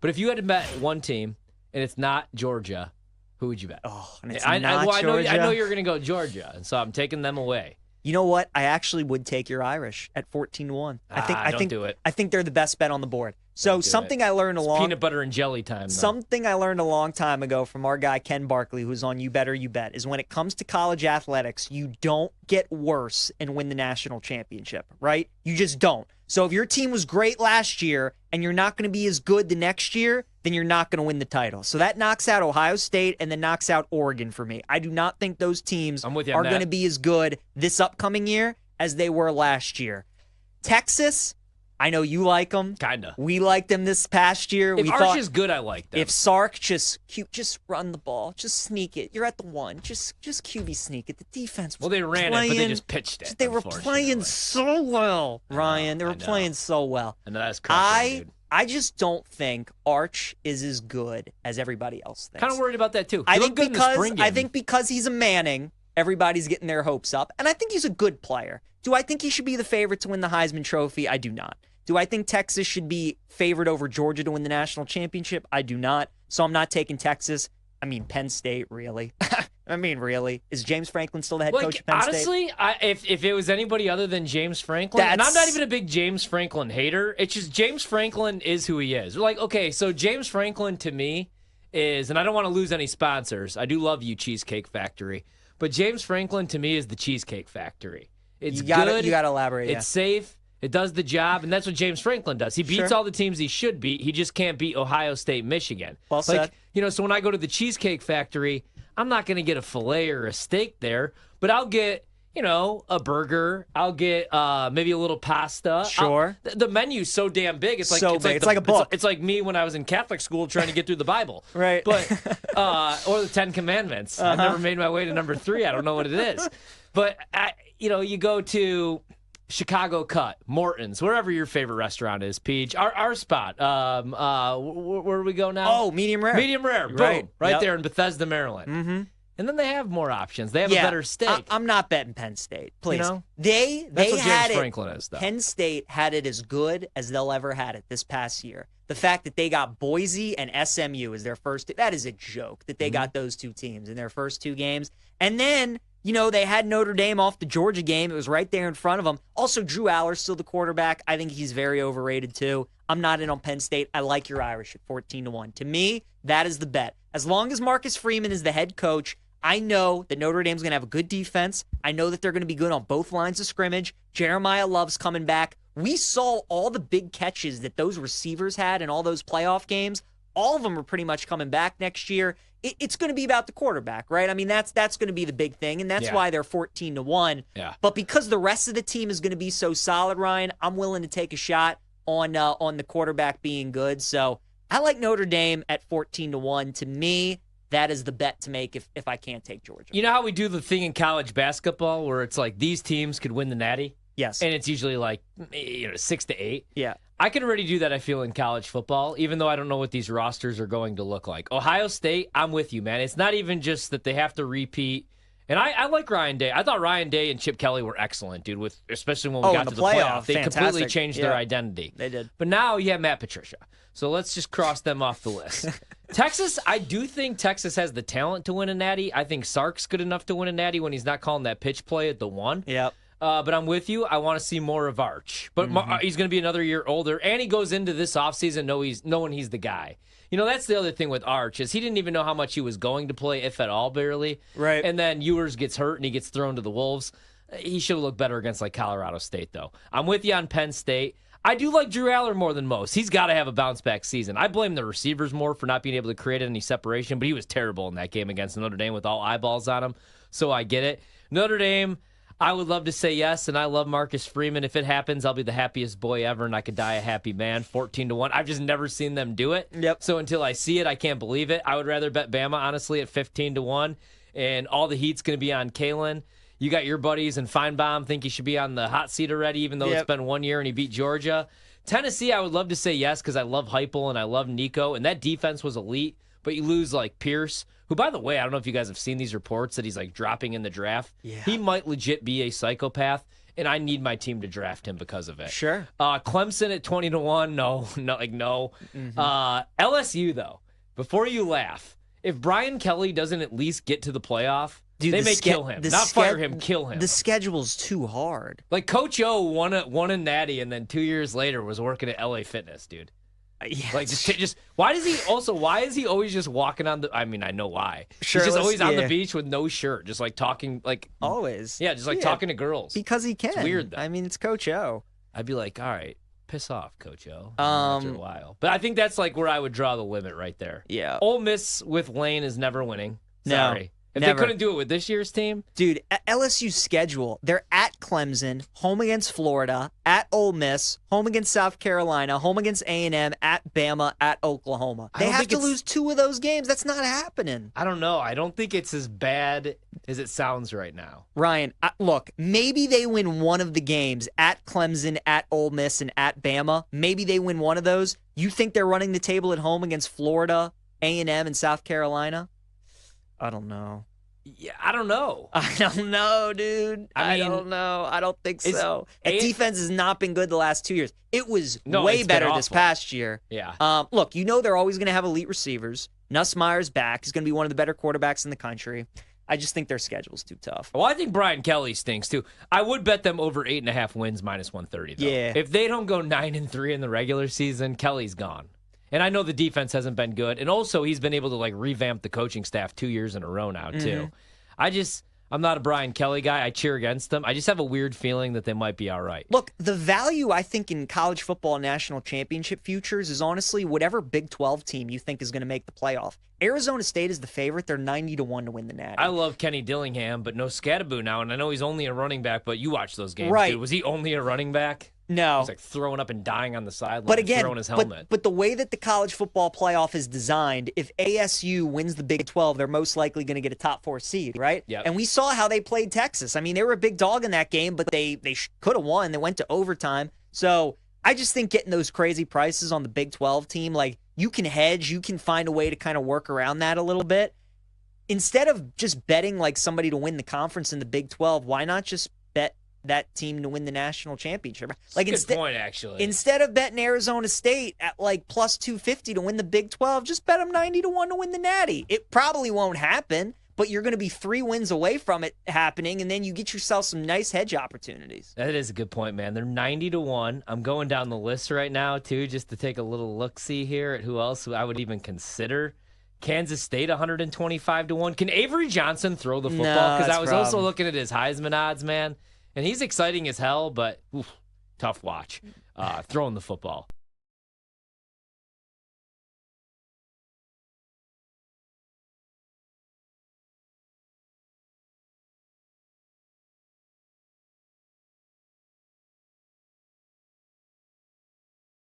But if you had to bet one team and it's not Georgia, who would you bet? Oh, and it's I not Georgia? I know you're going to go Georgia, and so I'm taking them away. You know what? I actually would take your Irish at 14-1. I think do it. I think they're the best bet on the board. So something I learned peanut butter and jelly time. Though. Something I learned a long time ago from our guy Ken Barkley, who's on You Better You Bet, is when it comes to college athletics, you don't get worse and win the national championship, right? You just don't. So if your team was great last year and you're not going to be as good the next year, then you're not going to win the title. So that knocks out Ohio State and then knocks out Oregon for me. I do not think those teams are going to be as good this upcoming year as they were last year. Texas, I know you like them. Kinda. We liked them this past year. If Arch is good, I like them. If Sark just run the ball, just sneak it. You're at the one. Just QB sneak it. The defense was they ran it, but they just pitched it. They were playing so well, Ryan. They were playing so well. And that's crushing, dude. I just don't think Arch is as good as everybody else thinks. Kind of worried about that too. I think because he's a Manning, everybody's getting their hopes up, and I think he's a good player. Do I think he should be the favorite to win the Heisman Trophy? I do not. Do I think Texas should be favored over Georgia to win the national championship? I do not. So I'm not taking Texas. I mean, Penn State, really? Really? Is James Franklin still the head coach of Penn State? Honestly, if it was anybody other than James Franklin, and I'm not even a big James Franklin hater, it's just James Franklin is who he is. Like, okay, so James Franklin to me is, and I don't want to lose any sponsors. I do love you, Cheesecake Factory. But James Franklin to me is the Cheesecake Factory. It's good. You got to elaborate. It's safe. It does the job, and that's what James Franklin does. He beats all the teams he should beat. He just can't beat Ohio State, Michigan. Well said. So when I go to the Cheesecake Factory, I'm not going to get a filet or a steak there, but I'll get, a burger. I'll get maybe a little pasta. Sure. The menu's so damn big. It's like It's like a book. It's like me when I was in Catholic school trying to get through the Bible. Right. But or the Ten Commandments. I've never made my way to number 3. I don't know what it is. But you go to Chicago Cut, Morton's, wherever your favorite restaurant is, Peach. Our spot. Where do we go now? Oh, medium rare. Medium rare. Boom. Right there in Bethesda, Maryland. Mm-hmm. And then they have more options. They have a better steak. I'm not betting Penn State, please. That's what James Franklin is, though. Penn State had it as good as they'll ever had it this past year. The fact that they got Boise and SMU as their first, that is a joke that they got those two teams in their first 2 games. And then, they had Notre Dame off the Georgia game. It was right there in front of them. Also, Drew Aller's still the quarterback. I think he's very overrated, too. I'm not in on Penn State. I like your Irish at 14-1. To me, that is the bet. As long as Marcus Freeman is the head coach, I know that Notre Dame's going to have a good defense. I know that they're going to be good on both lines of scrimmage. Jeremiah Love's coming back. We saw all the big catches that those receivers had in all those playoff games. All of them are pretty much coming back next year. It's going to be about the quarterback, right? I mean, that's going to be the big thing, and that's why they're 14-1. Yeah. But because the rest of the team is going to be so solid, Ryan, I'm willing to take a shot on the quarterback being good. So I like Notre Dame at 14-1. To me, that is the bet to make if I can't take Georgia. You know how we do the thing in college basketball where it's like these teams could win the Natty? Yes. And it's usually like 6 to 8. Yeah. I can already do that, I feel, in college football, even though I don't know what these rosters are going to look like. Ohio State, I'm with you, man. It's not even just that they have to repeat. And I like Ryan Day. I thought Ryan Day and Chip Kelly were excellent, dude, especially when we got to the playoff. They completely changed their identity. They did. But now you have Matt Patricia. So let's just cross them off the list. Texas, I do think Texas has the talent to win a Natty. I think Sark's good enough to win a Natty when he's not calling that pitch play at the 1. Yep. But I'm with you. I want to see more of Arch. But he's going to be another year older. And he goes into this offseason knowing he's the guy. That's the other thing with Arch is he didn't even know how much he was going to play, if at all, barely. Right. And then Ewers gets hurt and he gets thrown to the Wolves. He should have looked better against like Colorado State, though. I'm with you on Penn State. I do like Drew Aller more than most. He's got to have a bounce-back season. I blame the receivers more for not being able to create any separation, but he was terrible in that game against Notre Dame with all eyeballs on him, so I get it. Notre Dame, I would love to say yes, and I love Marcus Freeman. If it happens, I'll be the happiest boy ever, and I could die a happy man. 14-1. I've just never seen them do it. Yep. So until I see it, I can't believe it. I would rather bet Bama, honestly, at 15-1, and all the heat's going to be on Kalen. You got your buddies and Feinbaum think he should be on the hot seat already, even though it's been 1 year and he beat Georgia. Tennessee, I would love to say yes because I love Heupel and I love Nico, and that defense was elite. But you lose like Pierce, who, by the way, I don't know if you guys have seen these reports that he's like dropping in the draft. Yeah. He might legit be a psychopath and I need my team to draft him because of it. Sure. Clemson at 20-1, no. LSU, though, before you laugh, if Brian Kelly doesn't at least get to the playoff, dude, they may kill him. Not fire him, kill him. The schedule's too hard. Like Coach O won a natty, and then 2 years later was working at LA Fitness, dude. Yeah. Like just why is he always just walking on the? I mean, I know why. Sure, he's just always on the beach with no shirt, just like talking like always. Yeah, just like talking to girls because he can. It's weird though. I mean, it's Coach O. I'd be like, all right, piss off, Coach O. After a while, but I think that's like where I would draw the limit right there. Yeah. Ole Miss with Lane is never winning. No. Sorry. If Never. they couldn't do it with this year's team. Dude, LSU's schedule, they're at Clemson, home against Florida, at Ole Miss, home against South Carolina, home against A&M, at Bama, at Oklahoma. They have to lose 2 of those games. That's not happening. I don't know. I don't think it's as bad as it sounds right now. Ryan, look, maybe they win one of the games at Clemson, at Ole Miss, and at Bama. Maybe they win one of those. You think they're running the table at home against Florida, A&M, and South Carolina? I don't know. Yeah, I don't know. I don't know, dude. I don't know. I don't think so. That defense has not been good the last 2 years. It was way better this past year. Yeah. Look, they're always going to have elite receivers. Nussmeier's back. He's going to be one of the better quarterbacks in the country. I just think their schedule's too tough. Well, I think Brian Kelly stinks too. I would bet them over 8.5 wins minus 130. Though. Yeah. If they don't go 9-3 in the regular season, Kelly's gone. And I know the defense hasn't been good. And also, he's been able to like revamp the coaching staff 2 years in a row now, too. I'm not a Brian Kelly guy. I cheer against them. I just have a weird feeling that they might be all right. Look, the value, I think, in college football national championship futures is honestly whatever Big 12 team you think is going to make the playoff. Arizona State is the favorite. They're 90-1 to win the Natty. I love Kenny Dillingham, but no Scadaboo now. And I know he's only a running back, but you watch those games, right? Dude. Was he only a running back? No. He's like throwing up and dying on the sideline, but again, throwing his helmet. But the way that the college football playoff is designed, if ASU wins the Big 12, they're most likely going to get a top 4 seed, right? Yep. And we saw how they played Texas. I mean, they were a big dog in that game, but they could have won. They went to overtime. So I just think getting those crazy prices on the Big 12 team, like you can hedge, you can find a way to kind of work around that a little bit. Instead of just betting like somebody to win the conference in the Big 12, why not just bet that team to win the national championship? Like good point, actually. Instead of betting Arizona State at like plus 250 to win the Big 12, just bet them 90-1 to win the Natty. It probably won't happen, but you're going to be 3 wins away from it happening, and then you get yourself some nice hedge opportunities. That is a good point, man. They're 90-1. I'm going down the list right now, too, just to take a little look-see here at who else I would even consider. Kansas State 125-1. Can Avery Johnson throw the football? Because I was also looking at his Heisman odds, man. And he's exciting as hell, but tough watch throwing the football.